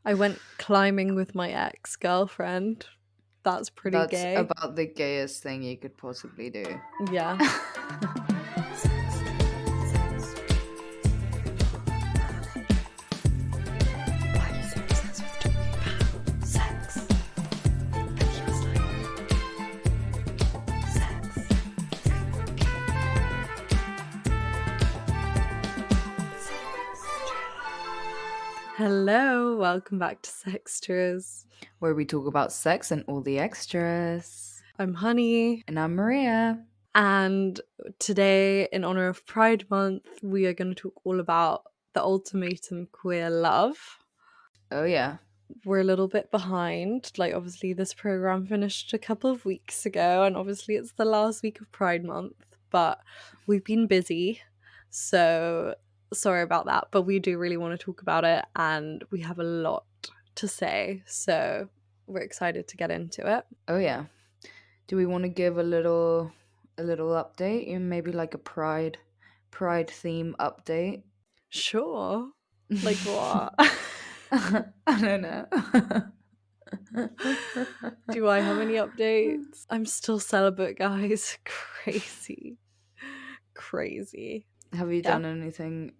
I went climbing with my ex-girlfriend. That's pretty That's gay. about the gayest thing you could possibly do. Yeah. Why are you so obsessed with talking about sex? And he was like, sex. Hello, welcome back to Sextras. Where we talk about sex and all the extras. I'm Honey, And I'm Maria. and today, in honor of Pride Month, we are going to talk all about the ultimatum queer love. Oh, yeah. We're a little bit behind. Like, obviously, this program finished a couple of weeks ago, and obviously, it's the last week of Pride Month, but we've been busy. So, sorry about that. But we do really want to talk about it, and we have a lot to say. So, we're excited to get into it. Oh, yeah. Do we want to give a little update? And maybe like a pride theme update? Sure. Like, what? I don't know. Do I have any updates? I'm still celibate, guys. Crazy. Crazy. Have you Yeah. done anything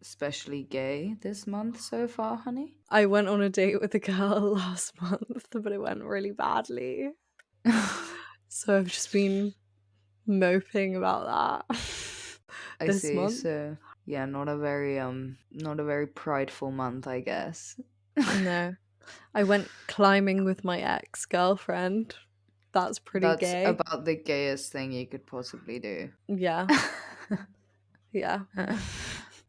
especially gay this month so far, honey? I went on a date with a girl last month, but it went really badly. So I've just been moping about that I this see. month. So, yeah, not a very prideful month, I guess. No. I went climbing with my ex-girlfriend. That's pretty That's gay. about the gayest thing you could possibly do. Yeah. Yeah.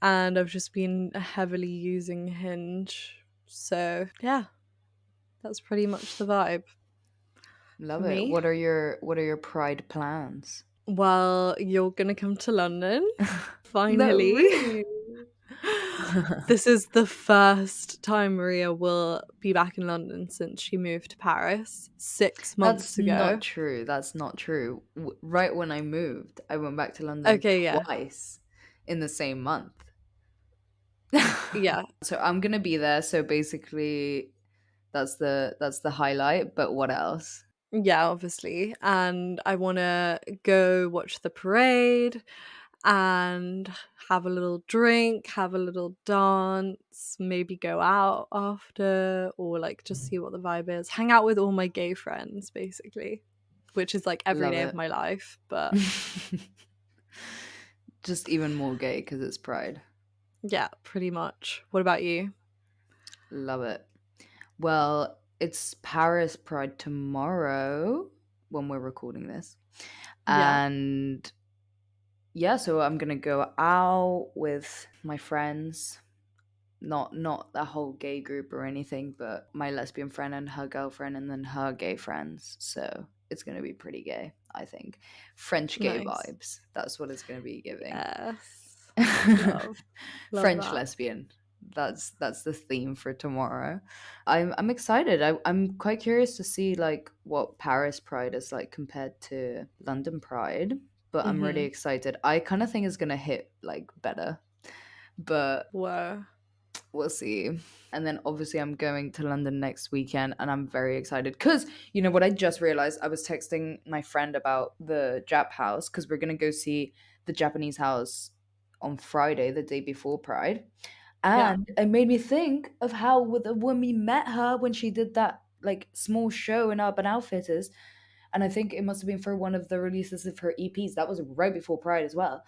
And I've just been heavily using Hinge. So, yeah. That's pretty much the vibe for Love it. me. What are your pride plans? Well, you're gonna come to London, No, finally. really. This is the first time Maria will be back in London since she moved to Paris 6 That's months ago. not true. That's not true. Right when I moved, I went back to London Okay, yeah. twice in the same month. Yeah. So I'm gonna be there. So basically, that's the highlight. But what else? Yeah, obviously. And I want to go watch the parade and have a little drink, have a little dance, maybe go out after, or like just see what the vibe is. Hang out with all my gay friends, basically, which is like every Love day of it. my life. But Just even more gay because it's Pride. yeah, pretty much. What about you? Love it. Well, it's Paris Pride tomorrow when we're recording this. Yeah. And yeah, so I'm gonna go out with my friends. Not a whole gay group or anything, but my lesbian friend and her girlfriend and then her gay friends. So it's gonna be pretty gay, I think. French gay Nice. vibes. That's what it's gonna be giving. Yes. Love. Love French that. lesbian. That's the theme for tomorrow. I'm excited. I'm quite curious to see like what Paris Pride is like compared to London Pride. But I'm really Mm-hmm. excited. I kind of think it's gonna hit like better, but Whoa. we'll see. And then obviously I'm going to London next weekend, and I'm very excited because you know what I just realized. I was texting my friend about the Jap house because we're gonna go see the Japanese house on Friday, the day before Pride. Yeah. And it made me think of how when we met her when she did that like small show in Urban Outfitters, and I think it must have been for one of the releases of her EPs. That was right before Pride as well.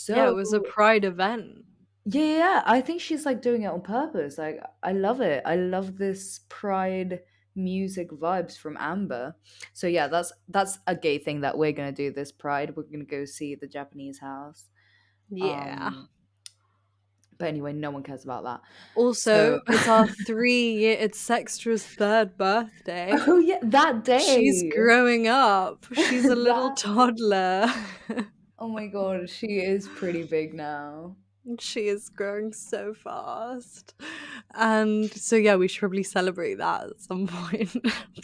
Yeah, it So was a pride event. yeah, I think she's like doing it on purpose. Like I love it. I love this Pride music vibes from Amber. So yeah, that's a gay thing that we're gonna do this Pride. We're gonna go see the Japanese house. Yeah. Um, but anyway, no one cares about that. So Also, it's our 3 year, it's Sextra's third birthday. oh yeah, that She's day. growing up. She's a little That toddler. oh my god, she is pretty big now. She is growing so fast. And so, yeah, we should probably celebrate that at some point.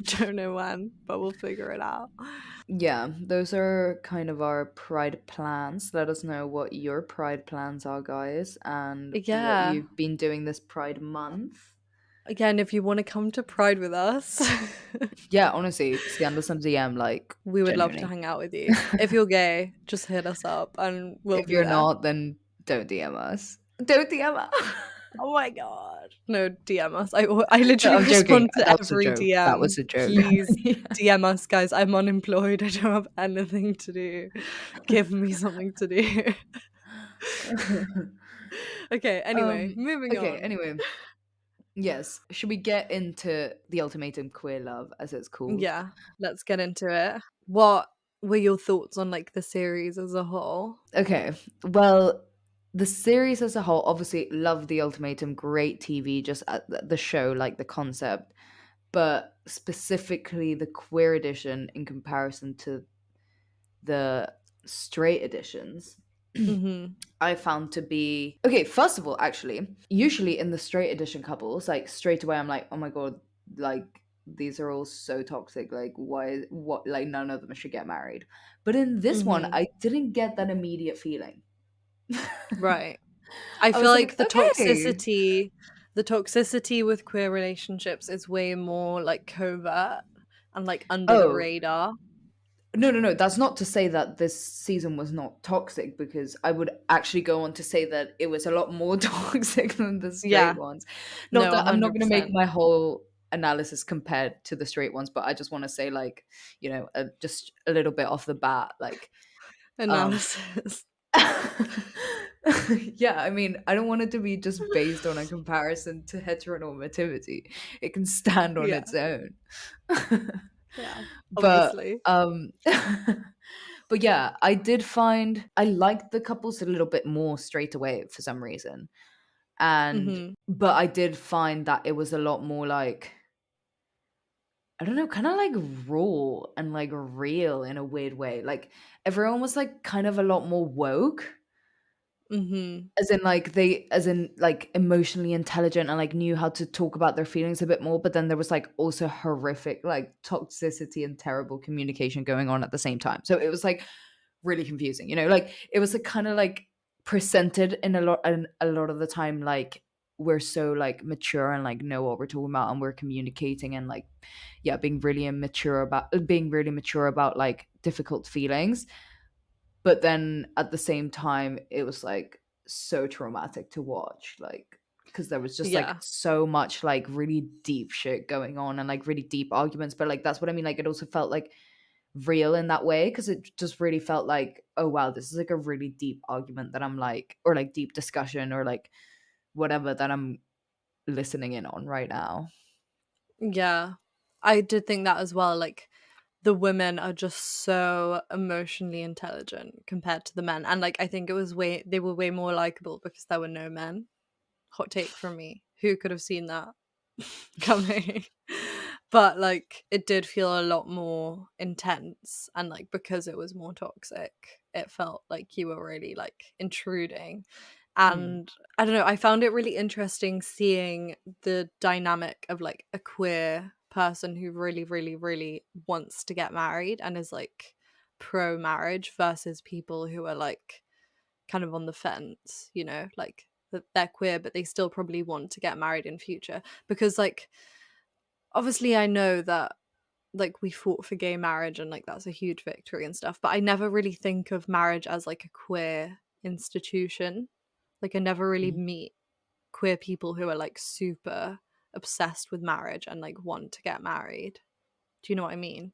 Don't know when, but we'll figure it out. Yeah, those are kind of our Pride plans. Let us know what your Pride plans are, guys, and what Yeah. you've been doing this Pride month. Again, if you want to come to Pride with us, Yeah, honestly, send us some DM, like, we would love to genuinely. hang out with you. If you're gay, just hit us up and we'll If be you're there. not, then don't DM us. Don't DM us. Oh my god. No, DM us. I No, literally I'm joking. respond to That was a every joke. That DM. was a joke. Please Yeah. DM us, guys. I'm unemployed. I don't have anything to do. Give me something to do. Okay, anyway, moving Okay, on. anyway. Yes. Should we get into the ultimatum queer love, as it's called? Yeah, let's get into it. What were your thoughts on like the series as a whole? Okay. Well, the series as a whole, obviously, love the ultimatum. Great TV, just the show, like the concept. But specifically the queer edition in comparison to the straight editions, Mhm. I found to be okay. First of all, actually, usually in the straight edition couples, like straight away, I'm like, oh my god, like these are all so toxic. Like, why? What? Like, none of them should get married. But in this one, Mhm. I didn't get that immediate feeling. Right. I I feel was like, like okay, the toxicity with queer relationships is way more like covert and like under the oh, radar. no, no, no. That's not to say that this season was not toxic, because I would actually go on to say that it was a lot more toxic than the straight Yeah. ones. Not No, that I'm not going to make 100%. my whole analysis compared to the straight ones, but I just want to say, like, just a little bit off the bat, like, um, Analysis. yeah, I mean, I don't want it to be just based on a comparison to heteronormativity. It can stand on Yeah. its own. Yeah. But Obviously. but yeah, I did find I liked the couples a little bit more straight away for some reason. And Mhm. but I did find that it was a lot more like, I don't know, kind of like raw and like real in a weird way. Like everyone was like kind of a lot more woke, Mhm. as in like emotionally intelligent and like knew how to talk about their feelings a bit more, but then there was like also horrific like toxicity and terrible communication going on at the same time. So it was like really confusing, like it was like kind of like presented in a lot of the time, like we're so like mature and like know what we're talking about, and we're communicating and like, yeah, being really mature about like difficult feelings. But then at the same time it was like so traumatic to watch, like because there was just like Yeah. so much like really deep shit going on and like really deep arguments. But like that's what I mean, like it also felt like real in that way, because it just really felt like, oh wow, this is like a really deep argument that I'm like, or like deep discussion, or like whatever that I'm listening in on right now. Yeah. I did think that as well, like the women are just so emotionally intelligent compared to the men. And like I think they were way more likable because there were no men. Hot take from me. Who could have seen that coming? But like it did feel a lot more intense, and like because it was more toxic, it felt like you were really like intruding. Mm. And I don't know, I found it really interesting seeing the dynamic of like a queer person who really, really, really wants to get married and is like pro marriage versus people who are like kind of on the fence, like that they're queer but they still probably want to get married in future. Because like obviously I know that like we fought for gay marriage and like that's a huge victory and stuff, but I never really think of marriage as like a queer institution. Like I never really Mhm. meet queer people who are like super obsessed with marriage and like want to get married. Do you know what I mean?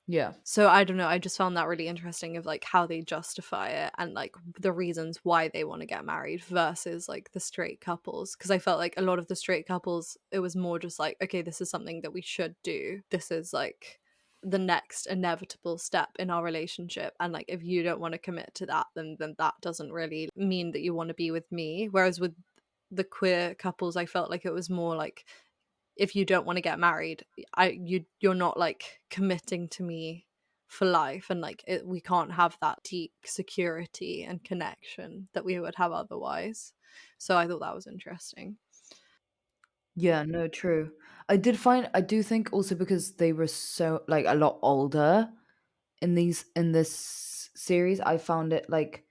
Yeah. So I don't know, I just found that really interesting of like how they justify it and like the reasons why they want to get married versus like the straight couples, because I felt like a lot of the straight couples it was more just like, okay, this is something that we should do. This is like the next inevitable step in our relationship, and like if you don't want to commit to that, then that doesn't really mean that you want to be with me. Whereas with the queer couples I felt like it was more like, if you don't want to get married, you're not like committing to me for life, and like we can't have that deep security and connection that we would have otherwise. So I thought that was interesting. Yeah, no, true. I do think also because they were so like a lot older in this series, I found it like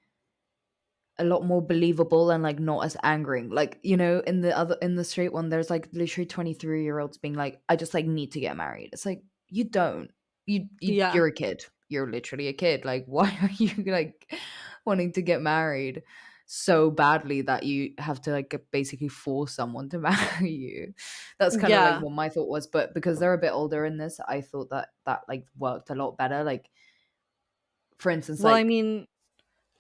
a lot more believable and like not as angering. Like, in the straight one, there's like literally 23-year-olds being like, I just like need to get married. It's like, you don't. Yeah. You're a kid. You're literally a kid. Like, why are you like wanting to get married so badly that you have to like basically force someone to marry you? That's kind of like Yeah. what my thought was. But because they're a bit older in this, I thought that like worked a lot better. Like, for instance, Well, I like, mean,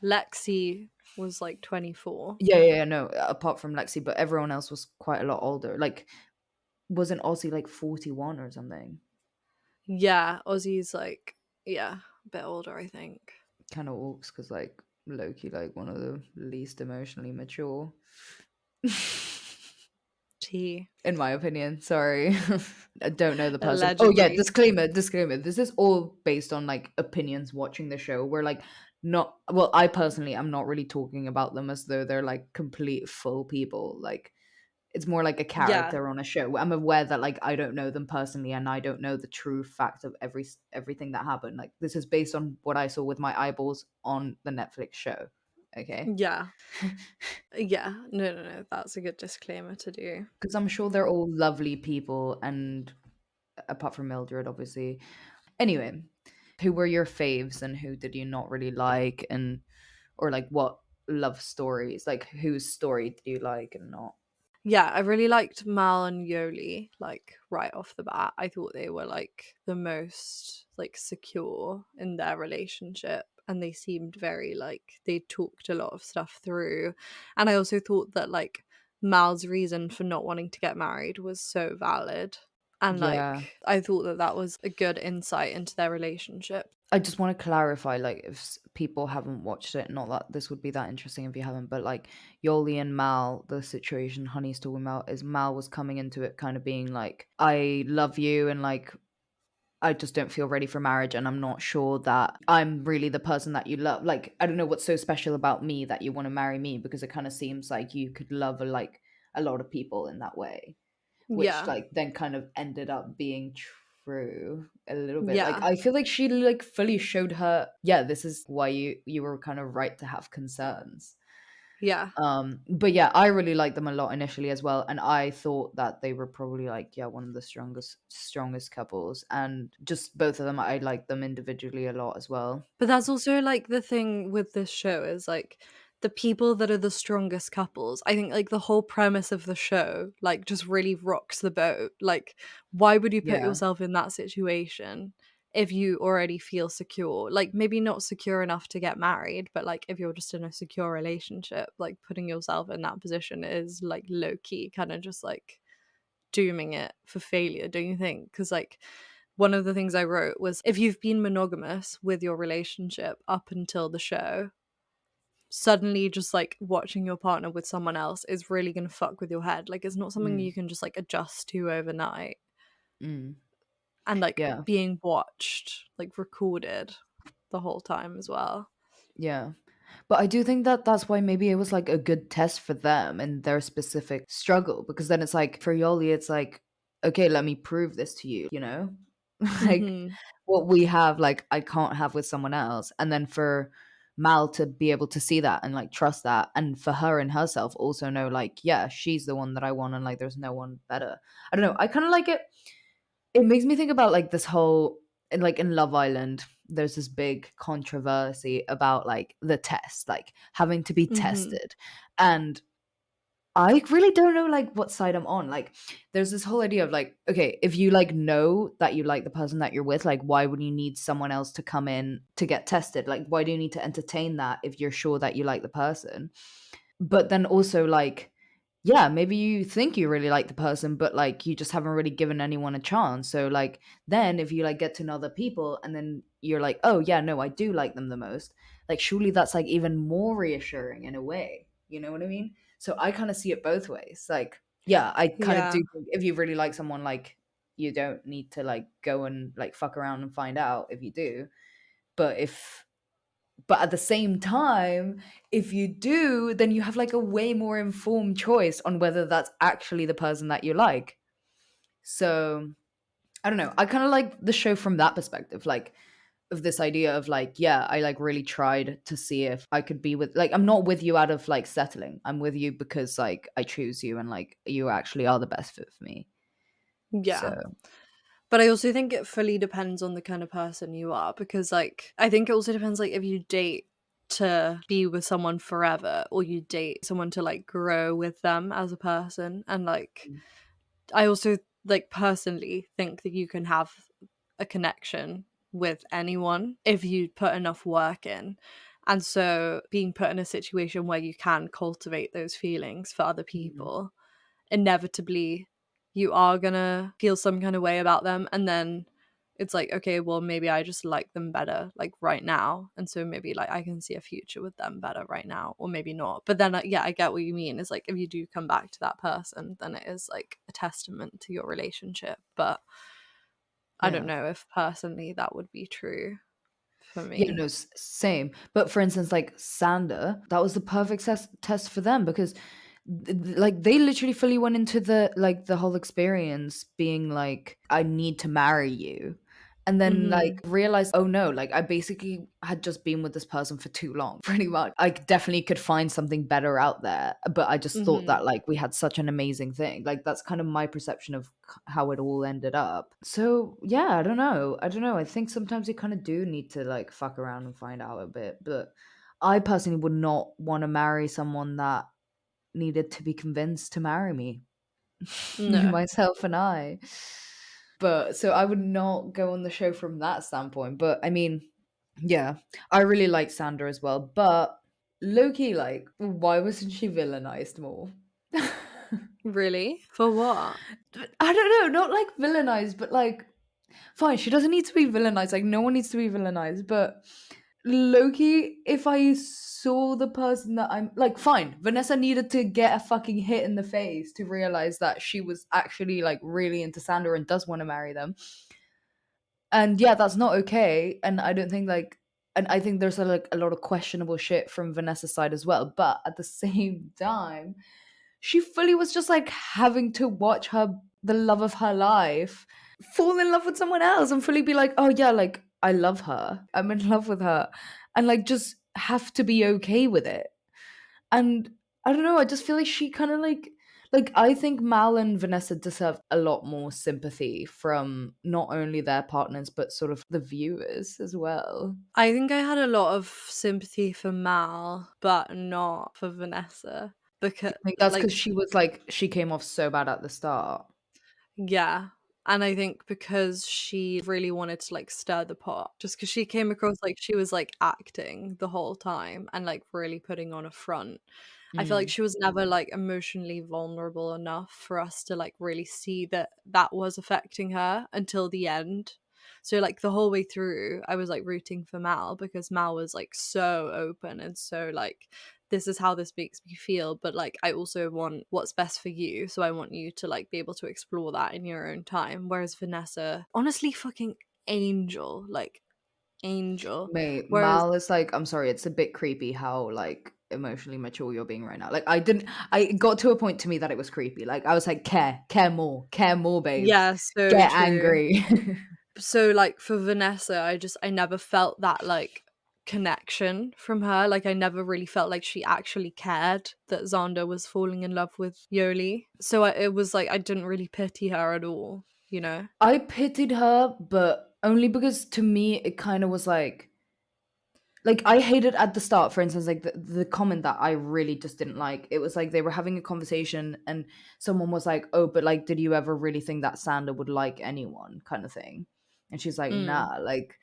Lexi was like 24. yeah, no, apart from Lexi, but everyone else was quite a lot older. Like, wasn't Aussie like 41 or something? Yeah, Ozzy's like, yeah, a bit older, I think. Kind of orcs, because like Loki, like one of the least emotionally mature, T. in my opinion. Sorry, I don't know the person. Oh yeah, Allegedly. disclaimer. This is all based on like opinions watching the show. We're like not well. I personally, I'm not really talking about them as though they're like complete full people. Like, it's more like a Yeah. character on a show. I'm aware that like I don't know them personally and I don't know the true fact of everything that happened. Like, this is based on what I saw with my eyeballs on the Netflix show. Okay? Yeah. Yeah. No, no, no. That's a good disclaimer to do. Because I'm sure they're all lovely people, and apart from Mildred, obviously. Anyway, who were your faves and who did you not really like, and or like what love stories, like whose story did you like and not? Yeah, I really liked Mal and Yoli, like right off the bat. I thought they were like the most like secure in their relationship, and they seemed very like they talked a lot of stuff through. And I also thought that like Mal's reason for not wanting to get married was so valid. And Yeah. like I thought that that was a good insight into their relationship. I just want to clarify, like, if people haven't watched it, not that this would be that interesting if you haven't, but like Yoli and Mal, the situation Honey's talking about is Mal was coming into it kind of being like, I love you, and like, I just don't feel ready for marriage, and I'm not sure that I'm really the person that you love. Like, I don't know what's so special about me that you want to marry me, because it kind of seems like you could love like a lot of people in that way, which Yeah. like then kind of ended up being true a little bit. Like, Yeah. I feel like she like fully showed her, yeah, this is why you were kind of right to have concerns. Yeah. But yeah, I really liked them a lot initially as well, and I thought that they were probably like, yeah, one of the strongest couples, and just both of them, I liked them individually a lot as well. But that's also like the thing with this show is like the people that are the strongest couples. I think like the whole premise of the show like just really rocks the boat. Like why would you put Yeah. yourself in that situation if you already feel secure? Like maybe not secure enough to get married, but like if you're just in a secure relationship, like putting yourself in that position is like low key kind of just like dooming it for failure, don't you think? Because like one of the things I wrote was if you've been monogamous with your relationship up until the show, suddenly just like watching your partner with someone else is really going to fuck with your head. Like it's not something Mm, you can just like adjust to overnight. mm, And like yeah. being watched, like recorded the whole time as well. Yeah. But I do think that that's why maybe it was like a good test for them and their specific struggle, because then it's like for Yoli, it's like, okay, let me prove this to you, you know? Like, Hmm. what we have, like, I can't have with someone else. And then for Mal to be able to see that and like trust that, and for her and herself also know, like, yeah, she's the one that I want, and like there's no one better. I don't know. I kind of like it. It makes me think about like this whole, and like in Love Island, there's this big controversy about like the test, like having to be Hmm. tested. And I really don't know like what side I'm on. Like, there's this whole idea of like, okay, if you like know that you like the person that you're with, like why would you need someone else to come in to get tested? Like, why do you need to entertain that if you're sure that you like the person? But then also like, yeah, maybe you think you really like the person, but like you just haven't really given anyone a chance. So like, then if you like get to know other people and then you're like, oh yeah, no, I do like them the most, like surely that's like even more reassuring in a way, you know what I mean? So I kind of see it both ways. Like, yeah, I kind of Yeah. do think if you really like someone, like you don't need to like go and like fuck around and find out if you do. But if but at the same time, if you do, then you have like a way more informed choice on whether that's actually the person that you like. So I don't know. I kind of like the show from that perspective. Like, of this idea of like, yeah, I like really tried to see if I could be with, like, I'm not with you out of like settling. I'm with you because like I choose you and like you actually are the best fit for me. So Yeah. But I also think it fully depends on the kind of person you are, because like I think it also depends, like if you date to be with someone forever or you date someone to like grow with them as a person. And like I also like personally think that you can have a connection with anyone if you put enough work in. And so being put in a situation where you can cultivate those feelings for other Mhm. people, inevitably you are gonna feel some kind of way about them. And then it's like, okay, well, maybe I just like them better like right now, and so maybe like I can see a future with them better right now, or maybe not. But then yeah, I get what you mean. It's like if you do come back to that person, then it is like a testament to your relationship. But I don't Yeah. know if personally that would be true for Yeah, me. no, same. But for instance, like Sander, that was the perfect test for them because like they literally fully went into the like the whole experience being like, I need to marry you. And then like Hmm. realized, oh no, like I basically had just been with this person for too long, pretty much. I definitely could find something better out there. But I just thought Hmm. that like we had such an amazing thing. Like that's kind of my perception of how it all ended up. So yeah, I don't know. I don't know. I think sometimes you kind of do need to like fuck around and find out a bit. But I personally would not want to marry someone that needed to be convinced to marry me. No. Myself and I. But so I would not go on the show from that standpoint. But I mean, yeah, I really like Sandra as well. But Loki, like, why wasn't she villainized more? Really? For what? I don't know, not like villainized, but like, fine, she doesn't need to be villainized. Like, no one needs to be villainized. But Loki, if I saw the person that I'm like, fine, Vanessa needed to get a fucking hit in the face to realize that she was actually like really into Sandra and does want to marry them. And yeah, that's not okay. And I don't think like, and I think there's like a lot of questionable shit from Vanessa's side as well. But at the same time, she fully was just like having to watch her, the love of her life, fall in love with someone else and fully be like, oh yeah, like I love her, I'm in love with her, and like just have to be okay with it. And I don't know, I just feel like she kind of like I think Mal and Vanessa deserve a lot more sympathy from not only their partners but sort of the viewers as well. I think I had a lot of sympathy for Mal, but not for Vanessa. Because, Like that's because like, she was like she came off so bad at the start. yeah. And I think because she really wanted to like stir the pot, just because she came across like she was like acting the whole time and like really putting on a front. I feel like Mm. she was never like emotionally vulnerable enough for us to like really see that that was affecting her until the end. So like the whole way through, I was like rooting for Mal because Mal was like so open and so like, this is how this makes me feel, but like I also want what's best for you, so I want you to like be able to explore that in your own time. Whereas Vanessa, honestly, fucking angel, like angel. Mate, Whereas Mal is like, I'm sorry, it's a bit creepy how like emotionally mature you're being right now. Like I got to a point to me that it was creepy. Like I was like, care more, babes. yeah, so Get true. angry. So like for Vanessa, I never felt that like connection from her. Like I never really felt like she actually cared that Xander was falling in love with Yoli. So it was like I didn't really pity her at all, you know? I pitied her, but only because to me it kind of was like I hated at the start, for instance, like the comment that I really just didn't like. It was like they were having a conversation and someone was like, "Oh, but like, did you ever really think that Sander would like anyone?" kind of thing. And she's like, Mm, "Nah." Like,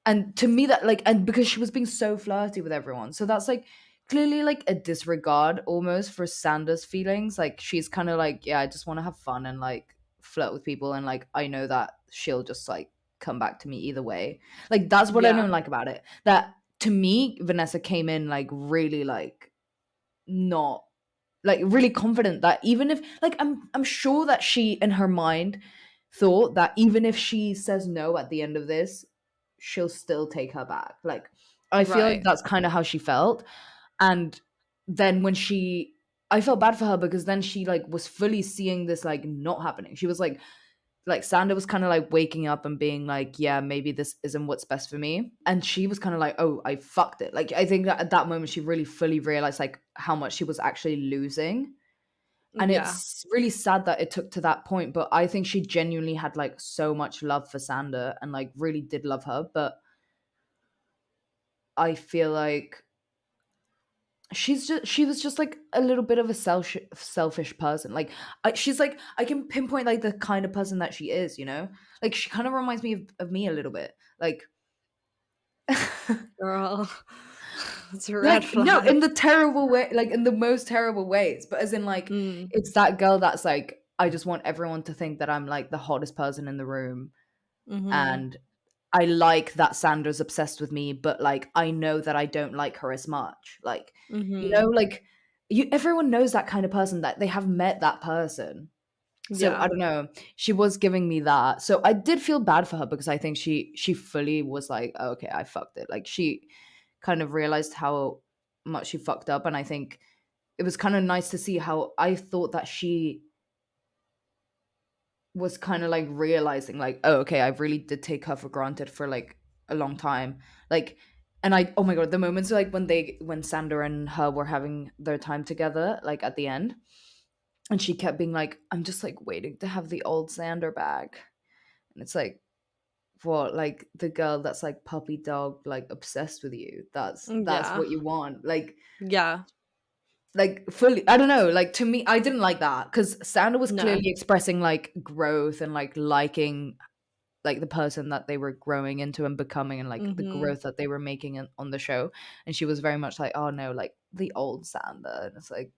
and to me that like, and because she was being so flirty with everyone, so that's like clearly like a disregard almost for Sander's feelings. Like she's kind of like, yeah, I just want to have fun and like flirt with people, and like I know that she'll just like come back to me either way. Like that's what I yeah, don't like about it. That to me, Vanessa came in like really like not like really confident that even if like I'm sure that she in her mind thought that even if she says no at the end of this, she'll still take her back. Like I feel like right. that's kind of how she felt. And then when I felt bad for her because then she like was fully seeing this like not happening. She was like like Sander was kind of like waking up and being like, yeah, maybe this isn't what's best for me. And she was kind of like, oh, I fucked it. Like I think that at that moment she really fully realized like how much she was actually losing. And Yeah. it's really sad that it took to that point, but I think she genuinely had like so much love for Sander and like really did love her. But I feel like she was just like a little bit of a selfish person. Like she's like, I can pinpoint like the kind of person that she is, you know? Like she kind of reminds me of me a little bit. Like Girl. It's a red like no, flag. in the terrible way, like in the most terrible ways, but as in like Mm. it's that girl that's like, I just want everyone to think that I'm like the hottest person in the room, Mhm. and I like that Sandra's obsessed with me, but like I know that I don't like her as much. Like, you know, Mhm. like you everyone knows that kind of person, that they have met that person. So I Yeah. don't know. She was giving me that. So I did feel bad for her because I think she fully was like, oh, okay, I fucked it. Like she kind of realized how much she fucked up, and I think it was kind of nice to see how I thought that she was kind of like realizing like, oh, okay, I really did take her for granted for like a long time. Like, and I, oh my god, the moments like when Sander and her were having their time together, like at the end, and she kept being like, I'm just like waiting to have the old Sander back. And it's like, what, like the girl that's like puppy dog like obsessed with you, that's Yeah. what you want. Yeah. Like fully, I don't know, like to me I didn't like that because Sander was No. clearly expressing like growth and like liking like the person that they were growing into and becoming, and like the Mhm. growth that they were making on the show. And she was very much like, oh no, like the old Sander. And it's like,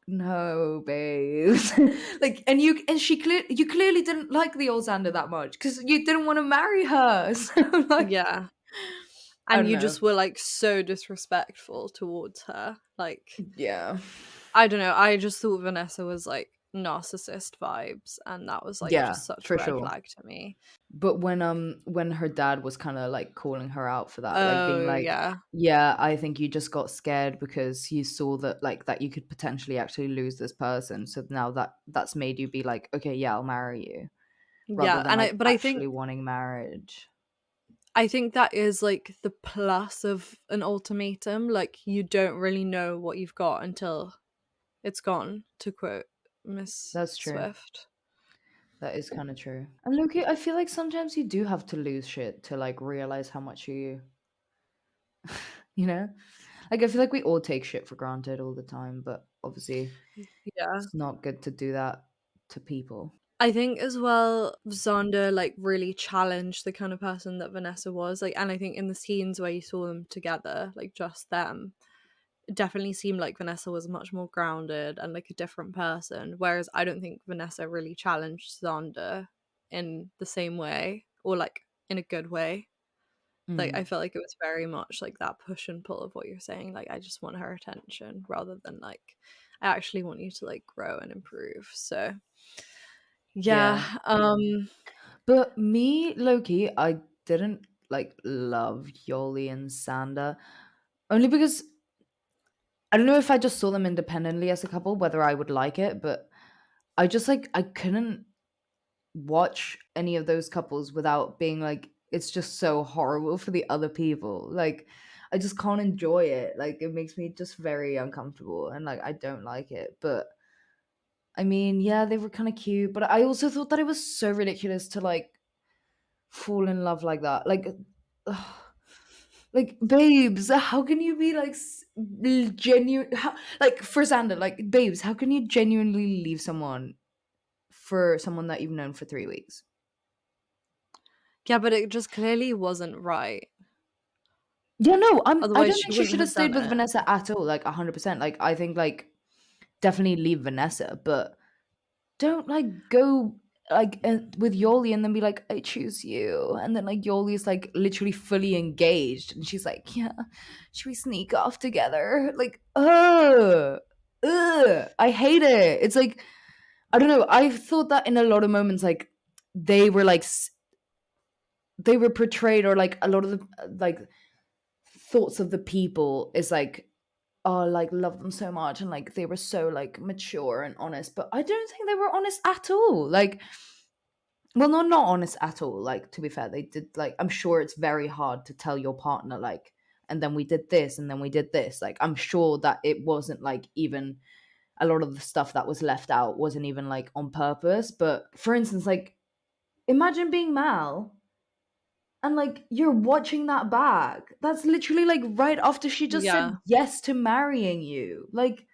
no, babes. Like, and you clearly didn't like the old Sander that much because you didn't want to marry her. So like, Yeah. I And don't you know. just were like so disrespectful towards her. Like, Yeah. I don't know. I just thought Vanessa was like narcissist vibes, and that was like Yeah, just such a for red sure. flag to me. But when her dad was kind of like calling her out for that, like being Oh, like, yeah. yeah, I think you just got scared because you saw that like that you could potentially actually lose this person. So now that's made you be like, okay, yeah, I'll marry you, rather Yeah, than and like I actually think wanting marriage. that is like the plus of an ultimatum. Like you don't really know what you've got until it's gone, to quote Miss That's true. Swift. That is kind of true. And Loki, I feel like sometimes you do have to lose shit to like realize how much you know? Like I feel like we all take shit for granted all the time, but obviously Yeah. it's not good to do that to people. I think as well, Zonda like really challenged the kind of person that Vanessa was. Like, and I think in the scenes where you saw them together, like just them, it definitely seemed like Vanessa was much more grounded and like a different person. Whereas I don't think Vanessa really challenged Zonda in the same way, or like in a good way. Like I Mm. felt like it was very much like that push and pull of what you're saying. Like I just want her attention rather than like I actually want you to like grow and improve. So Yeah. yeah, But me, Loki, I didn't like love Yoli and Sander. Only because I don't know if I just saw them independently as a couple, whether I would like it, but I just like I couldn't watch any of those couples without being like, it's just so horrible for the other people. Like I just can't enjoy it. Like it makes me just very uncomfortable and like I don't like it. But I mean, yeah, they were kind of cute, but I also thought that it was so ridiculous to like fall in love like that. Like ugh, like babes, how can you be like genuine like for Xander, like babes, how can you genuinely leave someone for someone that you've known for 3 weeks? yeah, but it just clearly wasn't right. Yeah, no, I Otherwise, don't she think she wouldn't should have have done stayed with it. Vanessa at all, like 100%. Like I think like definitely leave Vanessa, but don't like go like with Yoli and then be like, I choose you. And then like Yoli's like literally fully engaged and she's like, yeah, should we sneak off together? Like, I hate it. It's like, I don't know. I thought that in a lot of moments, like they were like, they were portrayed, or like a lot of the like thoughts of the people is like, oh, like love them so much and like they were so like mature and honest, but I don't think they were honest at all. Like well, no, not honest at all. Like, to be fair, they did, like, I'm sure it's very hard to tell your partner, like, and then we did this and then we did this. Like, I'm sure that it wasn't like even a lot of the stuff that was left out wasn't even like on purpose. But for instance, like, imagine being Mal and like you're watching that back. That's literally like right after she just said Yeah. yes to marrying you. Like,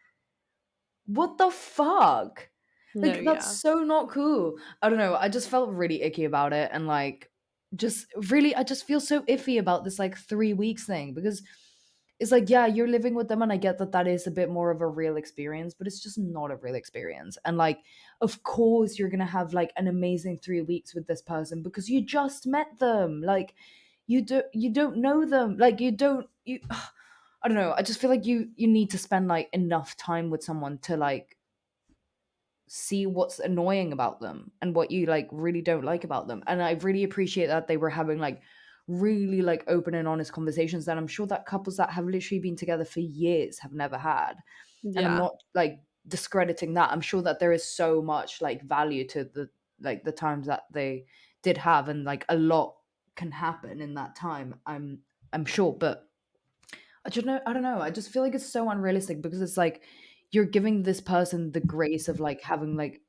what the fuck? No, Like, that's yeah. so not cool. I don't know. I just felt really icky about it. And like, just really, I just feel so iffy about this like 3 weeks thing because it's like, yeah, you're living with them. And I get that that is a bit more of a real experience, but it's just not a real experience. And like, of course, you're going to have like an amazing 3 weeks with this person because you just met them. Like, you don't know them. Like, you, I don't know. I just feel like you need to spend like enough time with someone to like see what's annoying about them and what you like really don't like about them. And I really appreciate that they were having like really like open and honest conversations that I'm sure that couples that have literally been together for years have never had. And I'm Yeah. not like discrediting that. I'm sure that there is so much like value to the like the times that they did have, and like a lot can happen in that time. I'm sure, but I don't know. I just feel like it's so unrealistic because it's like you're giving this person the grace of like having like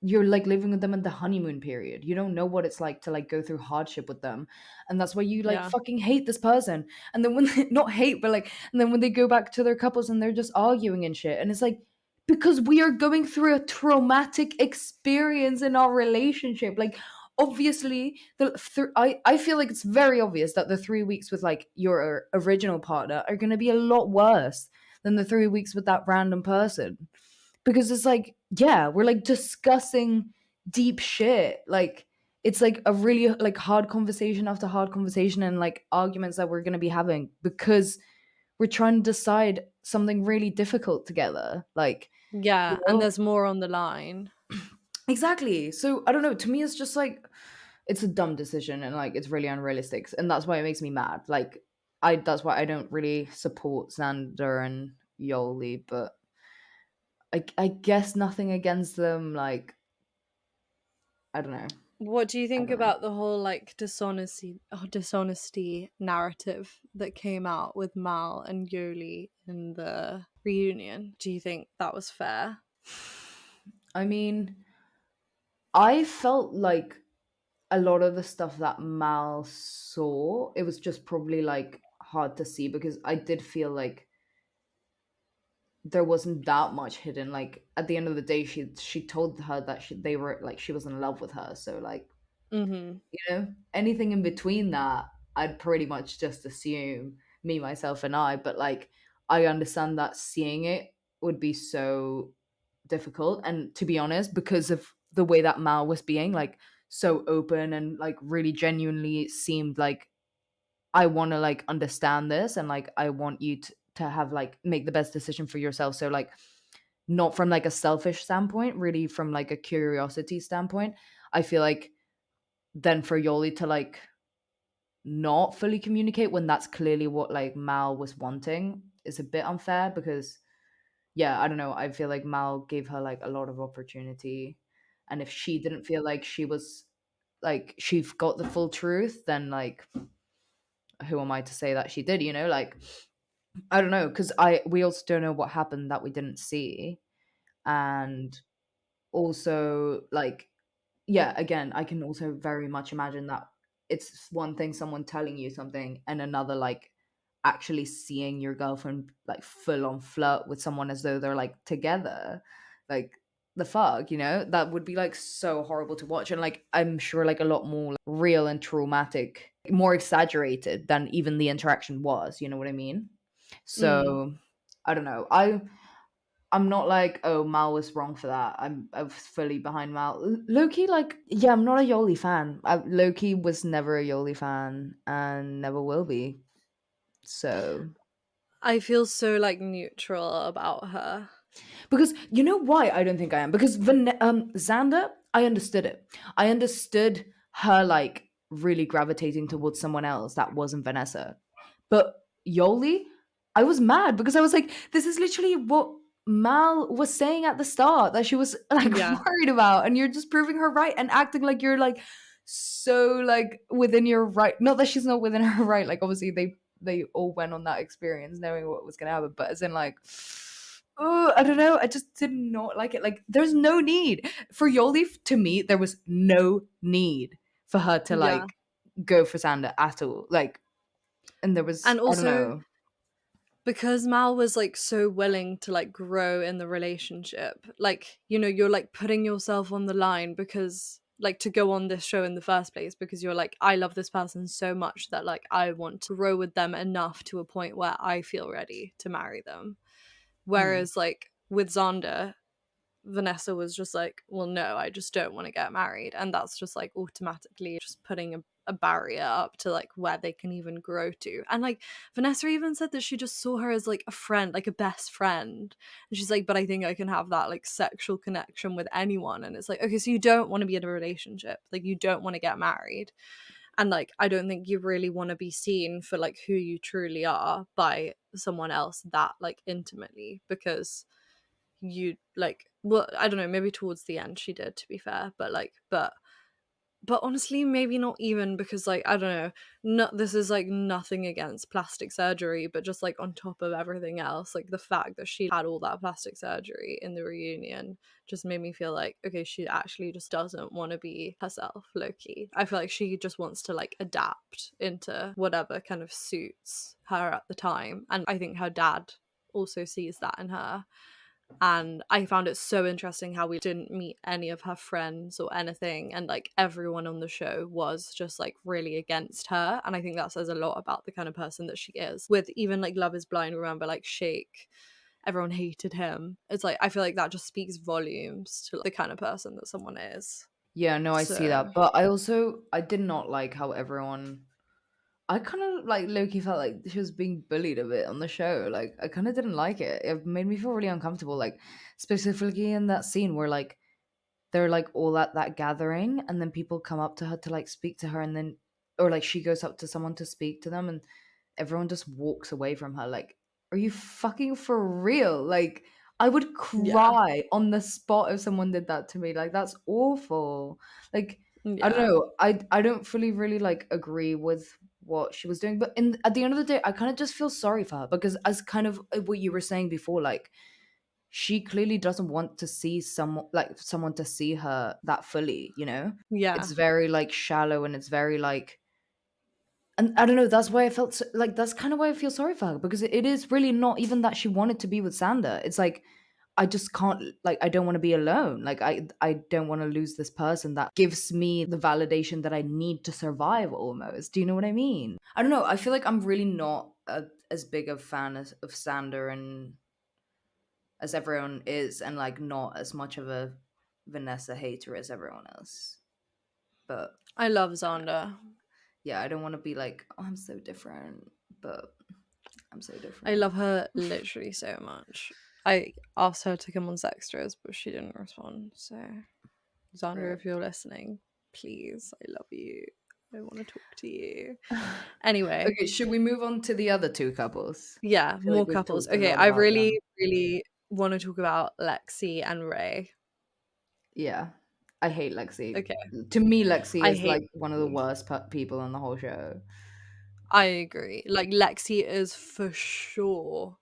you're like living with them in the honeymoon period. You don't know what it's like to like go through hardship with them. And that's why you like Yeah. fucking hate this person. And then when they, not hate, but like, and then when they go back to their couples and they're just arguing and shit. And it's like, because we are going through a traumatic experience in our relationship. Like, obviously, I feel like it's very obvious that the 3 weeks with like your original partner are going to be a lot worse than the 3 weeks with that random person, because it's like, yeah, we're like discussing deep shit. Like, it's like a really like hard conversation after hard conversation and like arguments that we're going to be having because we're trying to decide something really difficult together. Like, you Yeah, and know, there's more on the line. exactly. So I don't know, to me it's just like it's a dumb decision and like it's really unrealistic, and that's why it makes me mad. Like, I that's why I don't really support Xander and Yoli, but I guess nothing against them. Like, I don't know. What do you I think don't know. about the whole like dishonesty narrative that came out with Mal and Yoli in the reunion? Do you think that was fair? I mean, I felt like a lot of the stuff that Mal saw, it was just probably like hard to see because I did feel like there wasn't that much hidden. Like, at the end of the day, she told her that they were like she was in love with her. So like, Mm-hmm. anything in between that, I'd pretty much just assume me, myself, and I. But like, I understand that seeing it would be so difficult. And to be honest, because of the way that Mal was being like so open and like really genuinely seemed like, I want to like understand this and like I want you to have like make the best decision for yourself. So like, not from like a selfish standpoint, really from like a curiosity standpoint. I feel like then for Yoli to like not fully communicate when that's clearly what like Mal was wanting is a bit unfair because, yeah, I don't know. I feel like Mal gave her like a lot of opportunity. And if she didn't feel like she was like she got the full truth, then like who am I to say that she did, Like, I don't know, because I we also don't know what happened that we didn't see. And also like, yeah, again, I can also very much imagine that it's one thing someone telling you something and another like actually seeing your girlfriend like full on flirt with someone as though they're like together. Like, the fuck, that would be like so horrible to watch, and like I'm sure like a lot more like, real and traumatic, more exaggerated than even the interaction was, you know what I mean? Mm. So I don't know. I'm not like, oh, Mal was wrong for that. I was fully behind Mal. Loki, like, yeah, I'm not a Yoli fan. Loki was never a Yoli fan and never will be. So, I feel so like neutral about her. because you know why I don't think I am? Because Xander, I understood it. I understood her like really gravitating towards someone else that wasn't Vanessa. But Yoli, I was mad because I was like, this is literally what Mal was saying at the start that she was like Yeah. worried about, and you're just proving her right and acting like you're like so like within your right. Not that she's not within her right. Like obviously they all went on that experience knowing what was gonna happen, but as in like, oh, I don't know. I just did not like it. Like there's no need for Yoli. To me, there was no need for her to Yeah. like go for Sander at all. Like, and there was And I don't also know. because Mal was like so willing to like grow in the relationship, like, you know, you're like putting yourself on the line because like to go on this show in the first place because you're like, I love this person so much that like I want to grow with them enough to a point where I feel ready to marry them. Mm, Whereas like with Zonda, Vanessa was just like, well, no, I just don't want to get married. And that's just like automatically just putting a barrier up to like where they can even grow to. And like Vanessa even said that she just saw her as like a friend, like a best friend. And she's like, but I think I can have that like sexual connection with anyone. And it's like, okay, so you don't want to be in a relationship, like you don't want to get married. And like, I don't think you really want to be seen for like who you truly are by someone else that like intimately because you like well I don't know, maybe towards the end she did, to be fair, but like but honestly maybe not even because like I don't know, not this is like nothing against plastic surgery, but just like on top of everything else, like the fact that she had all that plastic surgery in the reunion just made me feel like okay, she actually just doesn't want to be herself, low-key. I feel like she just wants to like adapt into whatever kind of suits her at the time, and I think her dad also sees that in her. And I found it so interesting how we didn't meet any of her friends or anything, and like everyone on the show was just like really against her, and I think that says a lot about the kind of person that she is. With even like Love Is Blind, remember like Shake, everyone hated him. It's like I feel like that just speaks volumes to the kind of person that someone is. yeah, no, I see So that. But I did not like how everyone I kind of like Loki felt like she was being bullied a bit on the show. Like I kind of didn't like it. It made me feel really uncomfortable. Like specifically in that scene where like they're like all at that gathering, and then people come up to her to like speak to her, and then or like she goes up to someone to speak to them, and everyone just walks away from her. Like, are you fucking for real? Like, I would yeah, cry on the spot if someone did that to me. Like, that's awful. Like, I don't yeah, know. I don't fully really like agree with what she was doing, but in at the end of the day, I kind of just feel sorry for her because as kind of what you were saying before, like she clearly doesn't want to see someone to see her that fully, you know? It's yeah, very like shallow, and it's very like and I don't know, that's why I felt so, like that's kind of why I feel sorry for her because it is really not even that she wanted to be with Sander. It's like I just can't like I don't want to be alone. Like I don't want to lose this person that gives me the validation that I need to survive almost. Do you know what I mean? I don't know. I feel like I'm really not as big a fan of Sander and as everyone is, and like not as much of a Vanessa hater as everyone else. But I love Zonda. yeah, I don't want to be like, oh, I'm so different, but I'm so I different. love her literally so much. I asked her to come on Sextras, but she didn't respond. So, Xander, Right. if you're listening, please, I love you. I want to talk to you. Anyway, Okay, should we move on to the other two couples? yeah, I feel like more we've couples. talked a Okay, lot I about them. really, really want to talk about Lexi and Ray. Yeah, I hate Lexi. Okay, To me, Lexi I is hate like one of the Lexi. worst people on the whole show. I agree. Like, Lexi is for sure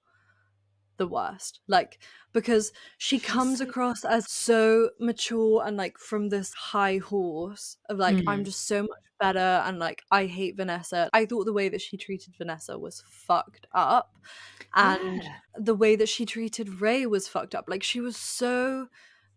the worst, like, because she She's comes so. across as so mature and like from this high horse of like I'm Mm. just so much better, and like I hate Vanessa. I thought the way that she treated Vanessa was fucked up, and Yeah. the way that she treated Ray was fucked up. Like she was so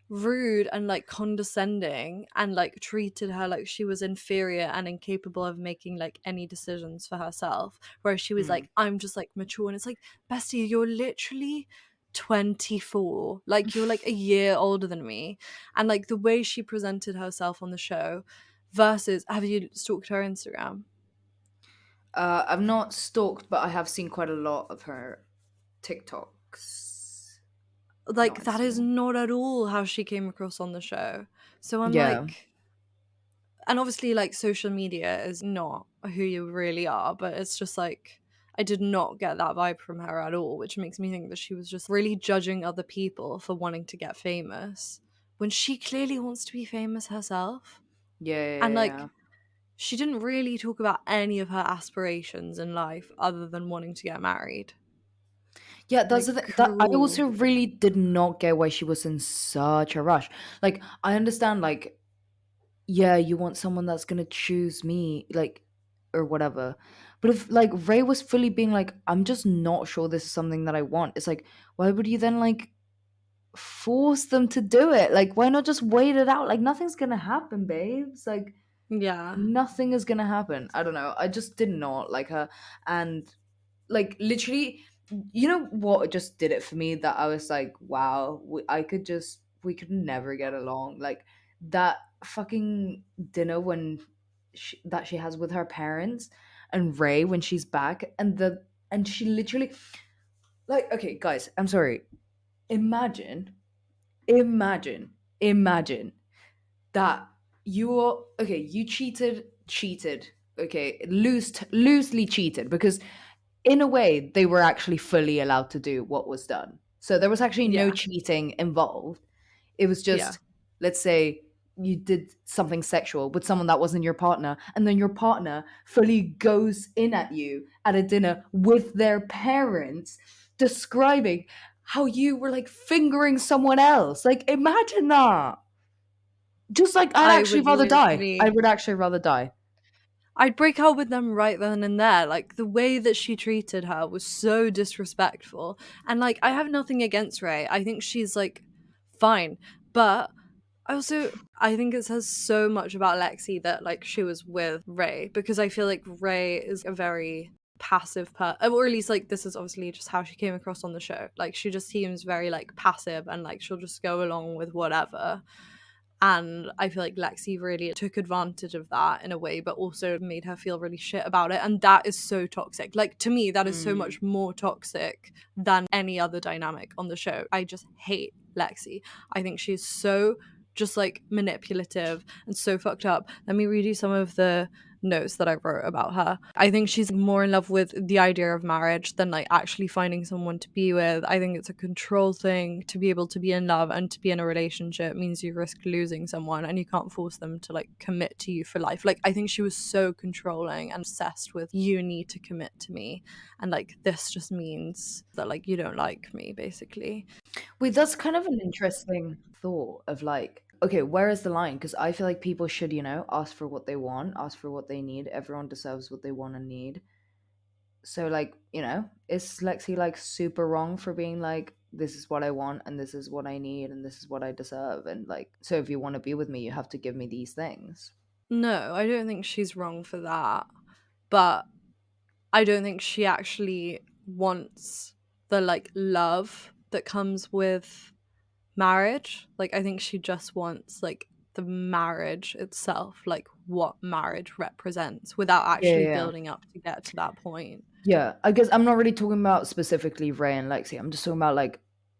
rude and like condescending and like treated her like she was inferior and incapable of making like any decisions for herself, whereas she was Mm. like I'm just like mature. And it's like, bestie, you're literally 24, like you're like a year older than me. And like the way she presented herself on the show versus, have you stalked her Instagram? I've not stalked, but I have seen quite a lot of her TikToks. Like Not that is Instagram. not at all how she came across on the show. So I'm Yeah. like, and obviously like social media is not who you really are, but it's just like I did not get that vibe from her at all, which makes me think that she was just really judging other people for wanting to get famous when she clearly wants to be famous herself. Yeah, And yeah, yeah. like, she didn't really talk about any of her aspirations in life other than wanting to get married. Yeah, that's Like, the thing. That I cruel. also really did not get why she was in such a rush. Like, I understand, like, yeah, you want someone that's gonna choose me, like, or whatever. But if like Ray was fully being like, I'm just not sure this is something that I want, it's like, why would you then like force them to do it? Like, why not just wait it out? Like, nothing's gonna happen, babes. Like, Yeah. nothing is gonna happen. I don't know. I just did not like her. And like literally, you know what just did it for me, that I was like, wow, we could never get along. Like that fucking dinner when that she has with her parents and Ray when she's back, and she literally, like, okay guys, I'm sorry, imagine imagine imagine that you are okay, you cheated, okay, loosely cheated, because in a way they were actually fully allowed to do what was done, so there was actually no Yeah. cheating involved. It was Yeah. just, let's say you did something sexual with someone that wasn't your partner, and then your partner fully goes in at you at a dinner with their parents, describing how you were like fingering someone else. Like, imagine that. Just like, I'd I actually would rather die. I literally would actually rather die. I'd break up with them right then and there. Like, the way that she treated her was so disrespectful. And like, I have nothing against Ray. I think she's like fine. But I think it says so much about Lexi that like she was with Ray, because I feel like Ray is a very passive or at least like this is obviously just how she came across on the show. Like, she just seems very like passive and like she'll just go along with whatever. And I feel like Lexi really took advantage of that in a way, but also made her feel really shit about it. And that is so toxic. Like, to me, that is so Mm. much more toxic than any other dynamic on the show. I just hate Lexi. I think she's so just like manipulative and so fucked up. Let me read you some of the notes that I wrote about her. I think she's more in love with the idea of marriage than like actually finding someone to be with. I think it's a control thing. To be able to be in love and to be in a relationship means you risk losing someone, and you can't force them to like commit to you for life. Like, I think she was so controlling and obsessed with, you need to commit to me, and like this just means that like you don't like me, basically. Wait, that's kind of an interesting thought of like, okay, where is the line? Because I feel like people should, ask for what they want, ask for what they need. Everyone deserves what they want and need. So, like, is Lexi like super wrong for being like, this is what I want and this is what I need and this is what I deserve? And like, so if you want to be with me, you have to give me these things. No, I don't think she's wrong for that. But I don't think she actually wants the like love that comes with marriage. Like, I think she just wants like the marriage itself, like what marriage represents, without Yeah, yeah, actually yeah. building up to get to that point. Yeah, I guess I'm not really talking about specifically Ray and Lexi. I'm just talking about like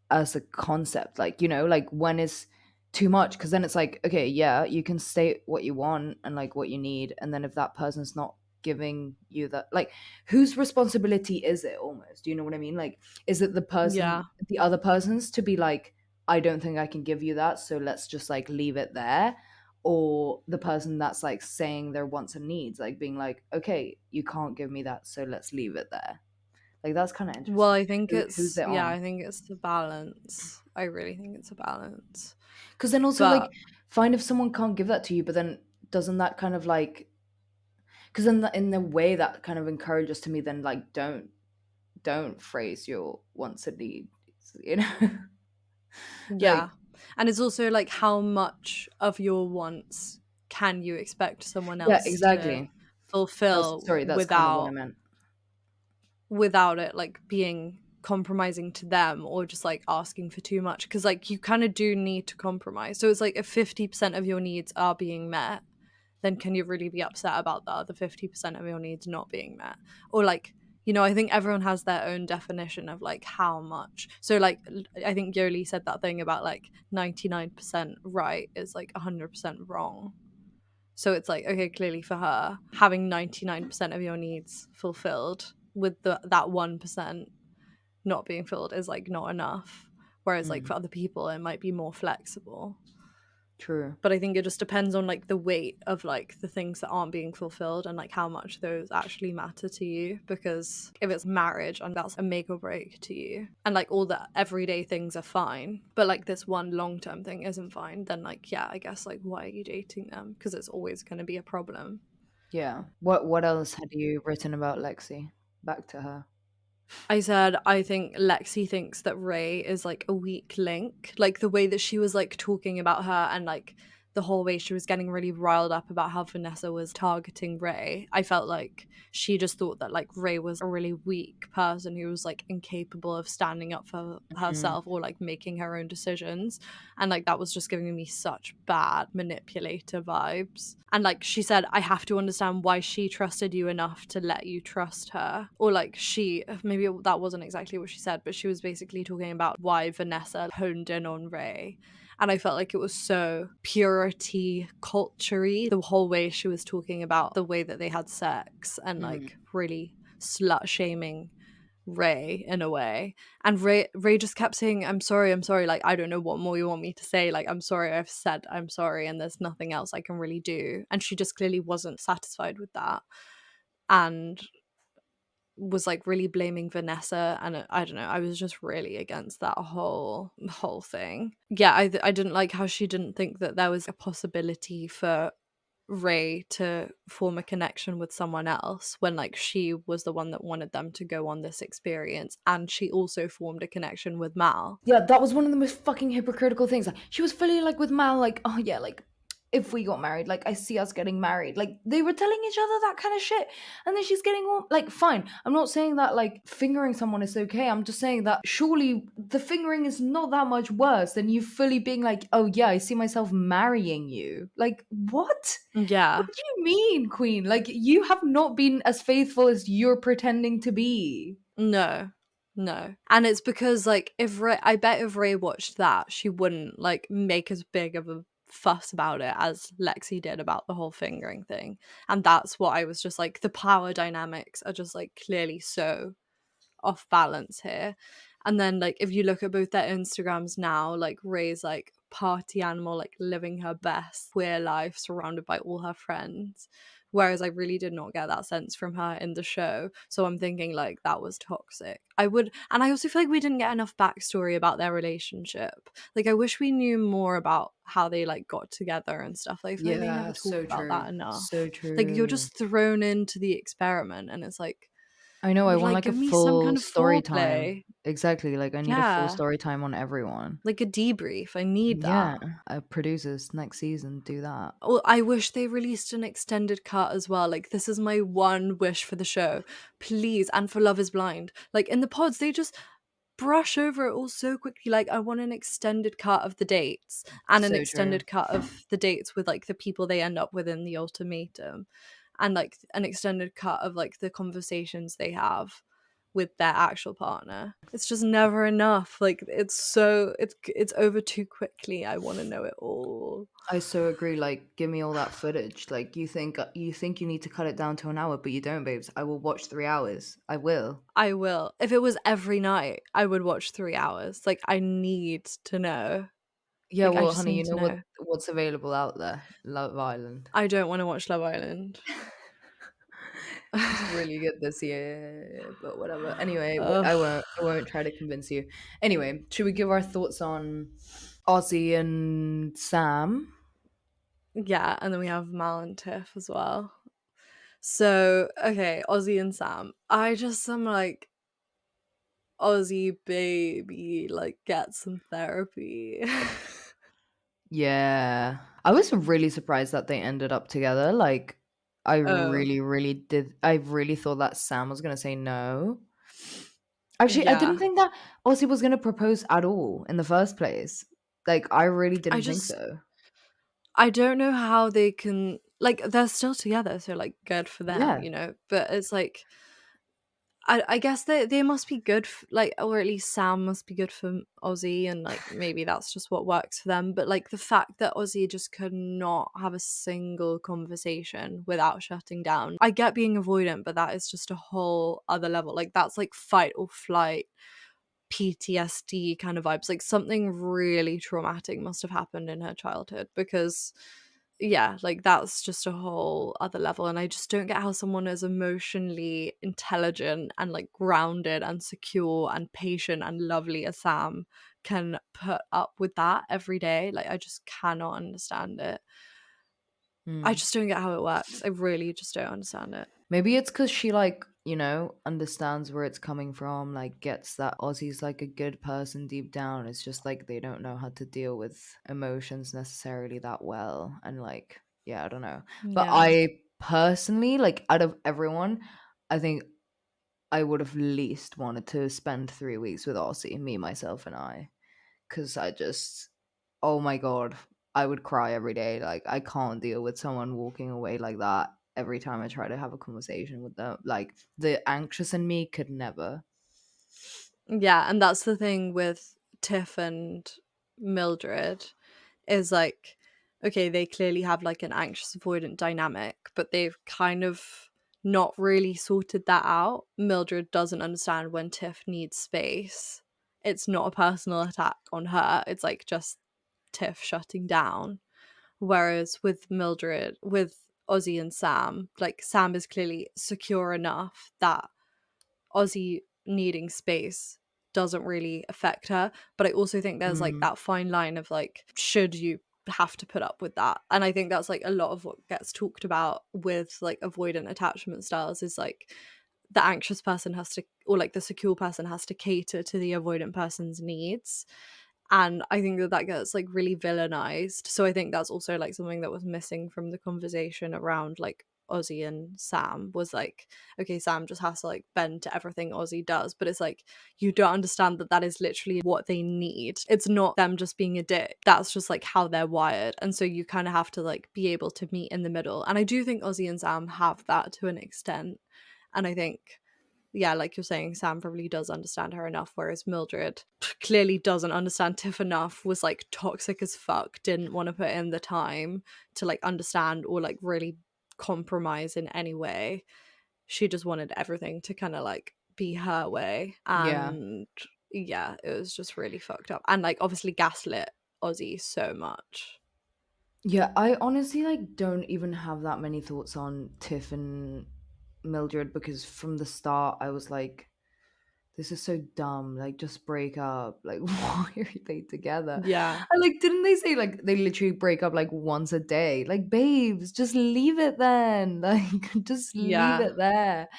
as a concept, like, like when is too much? Because then it's like, okay, yeah, you can state what you want and like what you need, and then if that person's not giving you that, like, whose responsibility is it almost? Do you know what I mean? Like, is it Yeah. the other person's to be like, I don't think I can give you that, so let's just like leave it there? Or the person that's like saying their wants and needs, like being like, okay, you can't give me that, so let's leave it there. Like, that's kind of Well, interesting. I think Who's it's, it yeah, on? I think it's the balance. I really think it's a balance. Because then also, like, But fine if someone can't give that to you, but then doesn't that kind of like, because in the way that kind of encourages to me, then like, don't phrase your wants and needs, you know. yeah. Like, And it's also like, how much of your wants can you expect someone yeah, else to exactly. That's fulfill sorry, that's kind of what I meant. without it like being compromising to them, or just like asking for too much, because like you kind of do need to compromise. So it's like, if 50% of your needs are being met, then can you really be upset about the other 50% of your needs not being met? Or like, I think everyone has their own definition of like how much. So like, I think Yoli said that thing about like 99% right is like 100% wrong. So it's like, okay, clearly for her, having 99% of your needs fulfilled with that 1% not being filled is like not enough. Whereas like Mm, for other people, it might be more flexible. true. But I think it just depends on like the weight of like the things that aren't being fulfilled and like how much those actually matter to you. Because if it's marriage and that's a make or break to you, and like all the everyday things are fine, but like this one long term thing isn't fine, then like yeah, I guess like why are you dating them? Because it's always going to be a problem. Yeah. What else had you written about Lexi? Back to her. I said I think Lexi thinks that Ray is like a weak link. Like the way that she was like talking about her and like the whole way she was getting really riled up about how Vanessa was targeting Ray. I felt like she just thought that like Ray was a really weak person who was like incapable of standing up for Mm, herself or like making her own decisions. And like that was just giving me such bad manipulator vibes. And like she said, I have to understand why she trusted you enough to let you trust her. Or like maybe that wasn't exactly what she said, but she was basically talking about why Vanessa honed in on Ray. And I felt like it was so purity culture-y, the whole way she was talking about the way that they had sex and like mm. really slut shaming Ray in a way. And Ray just kept saying, I'm sorry, like I don't know what more you want me to say. Like, I'm sorry, I've said I'm sorry, and there's nothing else I can really do. And she just clearly wasn't satisfied with that. And was like really blaming Vanessa, and I don't know, I was just really against that whole thing. Yeah, I didn't like how she didn't think that there was a possibility for Ray to form a connection with someone else when like she was the one that wanted them to go on this experience, and she also formed a connection with Mal. Yeah, that was one of the most fucking hypocritical things. Like, she was fully like with Mal, like, oh yeah, like if we got married, like I see us getting married. Like they were telling each other that kind of shit. And then she's getting all like fine. I'm not saying that like fingering someone is okay. I'm just saying that surely the fingering is not that much worse than you fully being like, oh yeah, I see myself marrying you. Like, what? What Yeah. do you mean, Queen? Like you have not been as faithful as you're pretending to be. No. No. And it's because like I bet if Ray watched that, she wouldn't like make as big of a fuss about it as Lexi did about the whole fingering thing. And that's what I was just like, the power dynamics are just like clearly so off balance here. And then like if you look at both their Instagrams now, like Ray's like party animal, like living her best queer life surrounded by all her friends. Whereas I really did not get that sense from her in the show. So I'm thinking like that was toxic. And I also feel like we didn't get enough backstory about their relationship. Like I wish we knew more about how they like got together and stuff. Like I feel like they Yeah, never talk so about that true. So enough. Like you're true. just thrown into the experiment and it's like, I know, I want like, like a give me some full kind of story time. foreplay. Exactly, like I need a full Yeah, story time on everyone. like a debrief. I need Yeah, that. producers next season do that. Well, I wish they released an extended cut as well. Like, this is my one wish for the show. Please, and for Love is Blind. Like, in the pods, they just brush over it all so quickly. Like, I want an extended cut of the dates and an So true. extended cut of the dates with, like, the people they end up with in the ultimatum. And, like, an extended cut of, like, the conversations they have with their actual partner. It's just never enough. Like it's over too quickly. I want to know it all. I so agree. Like, give me all that footage. Like, you think you need to cut it down to an hour, but you don't, babes. I will watch 3 hours. I will. I will. If it was every night, I would watch 3 hours. Like I need to know. Yeah, Like I well, just honey, you need to know know. what's available out there? Love Island. I don't want to watch Love Island. She's really good this year, but whatever. Anyway, Ugh. I won't try to convince you. Anyway, should we give our thoughts on Ozzy and Sam? Yeah, and then we have Mal and Tiff as well. So, okay, Ozzy and Sam. I just am like, Ozzy baby, like get some therapy. Yeah. I was really surprised that they ended up together. Like, I Oh, really, really did. I really thought that Sam was going to say no. Actually, I didn't yeah. think that Ozzy was going to propose at all in the first place. Like, I really I didn't think just so. I don't know how they can like they're still together, so like good for them, Yeah. you know. But it's like I guess they must be good, like, or at least Sam must be good for Ozzy, and like maybe that's just what works for them. But like the fact that Ozzy just could not have a single conversation without shutting down. I get being avoidant, but that is just a whole other level. Like that's like fight or flight, PTSD kind of vibes. Like something really traumatic must have happened in her childhood because yeah, like that's just a whole other level. And I just don't get how someone as emotionally intelligent and like grounded and secure and patient and lovely as Sam can put up with that every day. Like I just cannot understand it. I Hmm. just don't get how it works. I really just don't understand it. Maybe it's because she, like, understands where it's coming from, like gets that Ozzy's like a good person deep down. It's just like they don't know how to deal with emotions necessarily that well. And like, yeah, I don't know. But Yeah. I personally, like, out of everyone, I think I would have least wanted to spend 3 weeks with Ozzy, me, myself, and I. Because I just, oh my god, I would cry every day. Like, I can't deal with someone walking away like that every time I try to have a conversation with them. Like, the anxious in me could never. Yeah, and that's the thing with Tiff and Mildred is like, okay, they clearly have like an anxious avoidant dynamic, but they've kind of not really sorted that out. Mildred doesn't understand when Tiff needs space. It's not a personal attack on her, it's like just Tiff shutting down. Whereas with Mildred, with Ozzy and Sam, like Sam is clearly secure enough that Ozzy needing space doesn't really affect her. But I also think there's like Mm, that fine line of like, should you have to put up with that? And I think that's like a lot of what gets talked about with like avoidant attachment styles is like the anxious person has to, or like the secure person has to cater to the avoidant person's needs. And I think that that gets like really villainized. So I think that's also like something that was missing from the conversation around like Ozzy and Sam was like, okay, Sam just has to like bend to everything Ozzy does, but it's like you don't understand that that is literally what they need. It's not them just being a dick. That's just like how they're wired, and so you kind of have to like be able to meet in the middle. And I do think Ozzy and Sam have that to an extent, and I think yeah, like you're saying, Sam probably does understand her enough, whereas Mildred clearly doesn't understand Tiff enough, was like toxic as fuck, didn't want to put in the time to like understand or like really compromise in any way. She just wanted everything to kind of like be her way. yeah. And yeah, it was just really fucked up. And like obviously gaslit Ozzy so much. Yeah, I honestly like don't even have that many thoughts on Tiff and Mildred because from the start I was like, this is so dumb. Like, just break up. Like, why are they together? Yeah. And like, didn't they say like they literally break up like once a day? Like, babes, just leave it then. Like, just leave Yeah. it there.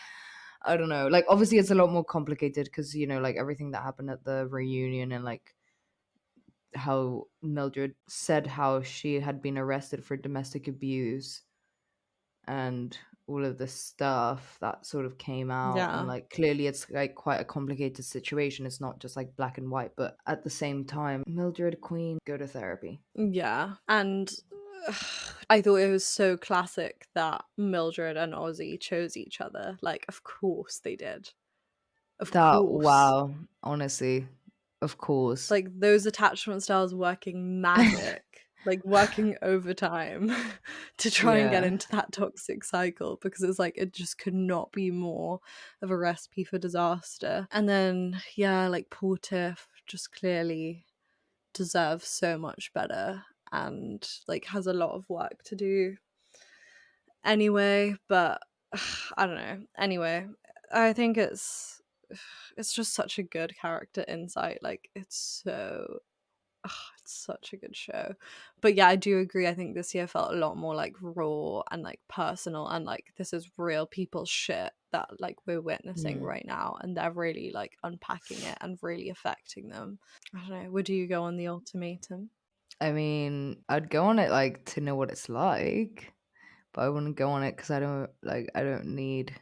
I don't know. Like, obviously, it's a lot more complicated because like everything that happened at the reunion and like how Mildred said how she had been arrested for domestic abuse and all of this stuff that sort of came out, and Yeah. like clearly it's like quite a complicated situation. It's not just like black and white, but at the same time, Mildred Queen, go to therapy. Yeah. And I thought it was so classic that Mildred and Ozzy chose each other. Like, of course they did. Of That, course. wow, honestly, of course. Like, those attachment styles working magic, like working overtime to try and get Yeah. into that toxic cycle because it's like it just could not be more of a recipe for disaster. And then, yeah, like poor Tiff just clearly deserves so much better and like has a lot of work to do anyway, but I don't know. Anyway, I think it's just such a good character insight. Like it's such a good show. But yeah, I do agree. I think this year felt a lot more like raw and like personal and like this is real people's shit that like we're witnessing Mm. right now and they're really like unpacking it and really affecting them. I don't know. Would you go on the ultimatum? I mean, I'd go on it like to know what it's like, but I wouldn't go on it because I don't need,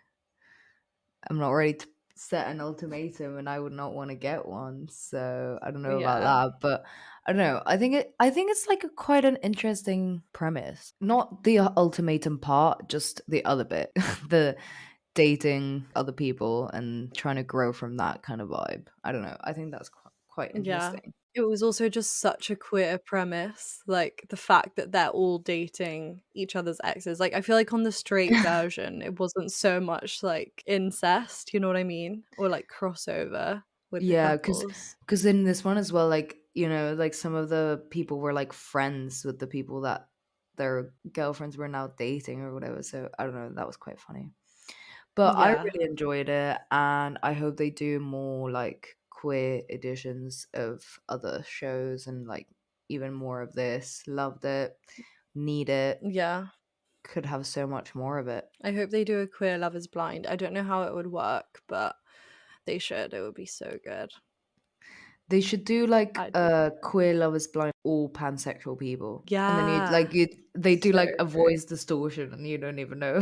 I'm not ready to set an ultimatum and I would not want to get one. So I don't know about Yeah. that, but I don't know. I think it's like a quite an interesting premise. Not the ultimatum part, just the other bit. the dating other people and trying to grow from that kind of vibe. I don't know. I think that's quite Yeah. interesting. It was also just such a queer premise, like, the fact that they're all dating each other's exes. Like, I feel like on the straight version, it wasn't so much, like, incest, you know what I mean? Or, like, crossover with the Yeah, couples. because in this one as well, like, you know, like some of the people were like friends with the people that their girlfriends were now dating or whatever. So I don't know, that was quite funny. But I Yeah. really enjoyed it, and I hope they do more like queer editions of other shows and like even more of this. Loved it, need it, Yeah. could have so much more of it. I hope they do a queer Love is Blind. I don't know how it would work, but they should. It would be so good. They should do like I'd be queer lovers blind all pansexual people, and then Yeah. you they do So like a true. voice distortion, and you don't even know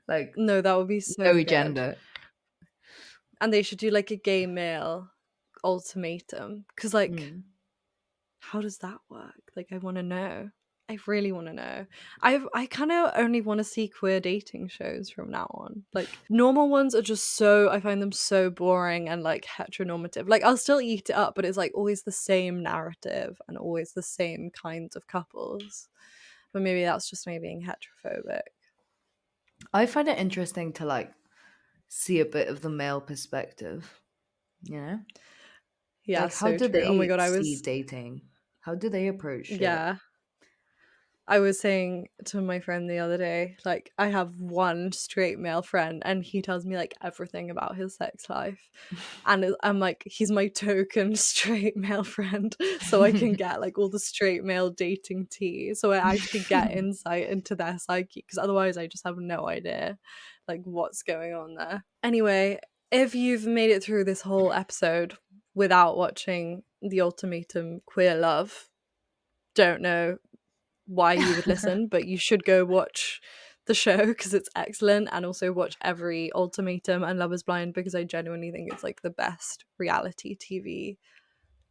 like No, that would be so no good. gender. And they should do, like, a gay male ultimatum. Because, like, Mm. how does that work? Like, I wanna know. I really wanna know. I kinda only wanna see queer dating shows from now on. Like, normal ones are just so I find them so boring and, like, heteronormative. Like, I'll still eat it up, but it's, like, always the same narrative and always the same kinds of couples. But maybe that's just me being heterophobic. I find it interesting to like see a bit of the male perspective, you know? Yeah, Like, how so do true. Oh my they god, I see was dating? How do they approach it? yeah. I was saying to my friend the other day, like, I have one straight male friend and he tells me, like, everything about his sex life. And I'm like, he's my token straight male friend, so I can get, like, all the straight male dating tea. So I actually get insight into their psyche, because otherwise I just have no idea, like, what's going on there. Anyway, if you've made it through this whole episode without watching The Ultimatum Queer Love, don't know why you would listen, but you should go watch the show because it's excellent, and also watch every Ultimatum and Love is Blind, because I genuinely think it's like the best reality TV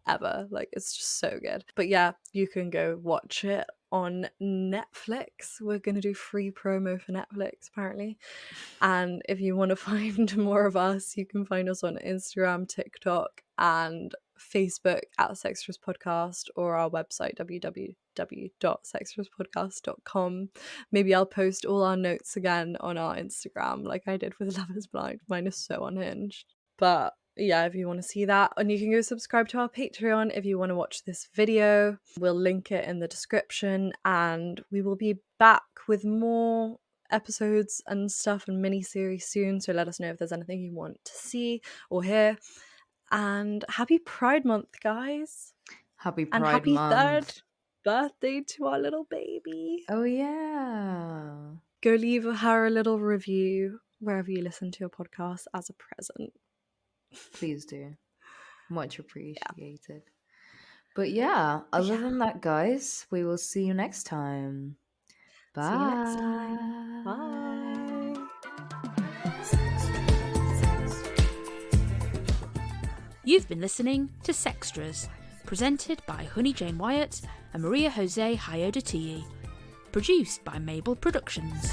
ever. Like, it's just so good. But yeah, you can go watch it on Netflix. We're going to do free promo for Netflix apparently. And if you want to find more of us, you can find us on Instagram, TikTok, and Facebook at Sextras Podcast, or our website www.sextraspodcast.com. Maybe I'll post all our notes again on our Instagram like I did with Love is Blind. Mine is so unhinged. But yeah, if you want to see that, and you can go subscribe to our Patreon if you want to watch this video. We'll link it in the description, and we will be back with more episodes and stuff and mini-series soon, so let us know if there's anything you want to see or hear. And happy Pride Month, guys, Happy and Pride happy third Month. birthday to our little baby. Oh yeah. Go leave her a little review wherever you listen to your podcast as a present. Please do. Much Yeah. appreciated. But yeah, But other yeah, than that, guys, we will see you next time. see you next time. Bye. Bye. You've been listening to Sextras, presented by Honey Jane Wyatt and Maria Jose Hayodatiyi, produced by Mabel Productions.